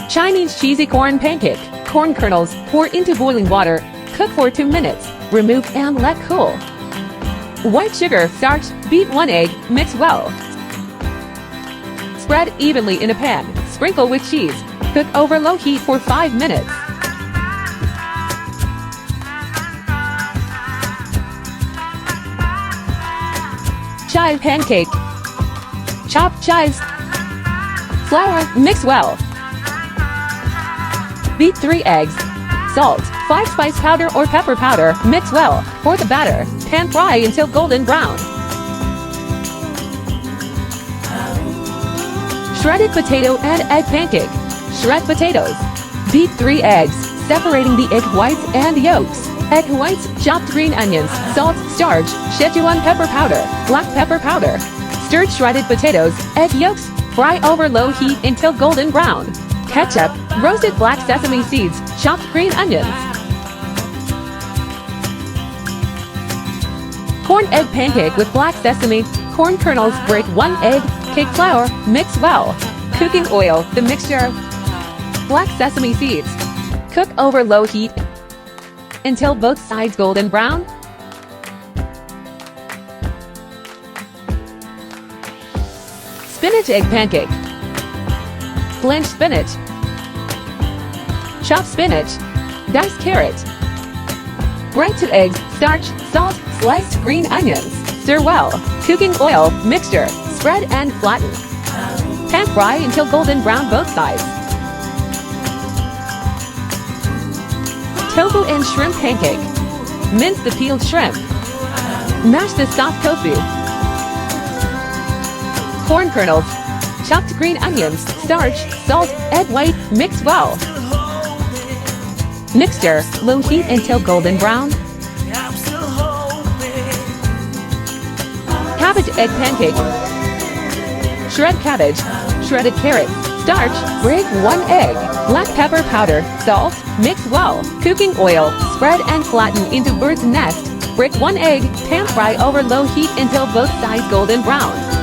Chinese cheesy corn pancake. Corn kernels, pour into boiling water. Cook for 2 minutes. Remove and let cool. White sugar, starch, beat 1 egg, mix well. Spread evenly in a pan. Sprinkle with cheese. Cook over low heat for 5 minutes. Chive pancake. Chop chives. Flour, mix well. Beat 3 eggs. Salt, 5 spice powder or pepper powder, mix well. Pour the batter. Pan fry until golden brown. Shredded potato and egg pancake. Shred potatoes. Beat 3 eggs, separating the egg whites and yolks. Egg whites, chopped green onions, salt, starch, Szechuan pepper powder, black pepper powder. Stirred shredded potatoes, egg yolks, fry over low heat until golden brown. Ketchup, roasted black sesame seeds, chopped green onions. Corn egg pancake with black sesame, corn kernels, break 1 egg, cake flour, mix well. Cooking oil, the mixture. Black sesame seeds. Cook over low heat until both sides golden brown. Spinach egg pancake. Blanch spinach. Chop spinach. Dice carrot. Break 2 eggs, starch, salt, sliced green onions. Stir well. Cooking oil, mixture. Spread and flatten. Pan fry until golden brown both sides. Tofu and shrimp pancake. Mince the peeled shrimp. Mash the soft tofu. Corn kernels. Chopped green onions, starch, salt, egg white, mix well. Mixture, low heat until golden brown. Cabbage egg pancake. Shred cabbage, shredded carrot, starch, break 1 egg, black pepper powder, salt, mix well. Cooking oil, spread and flatten into bird's nest. Break 1 egg, pan fry over low heat until both sides golden brown.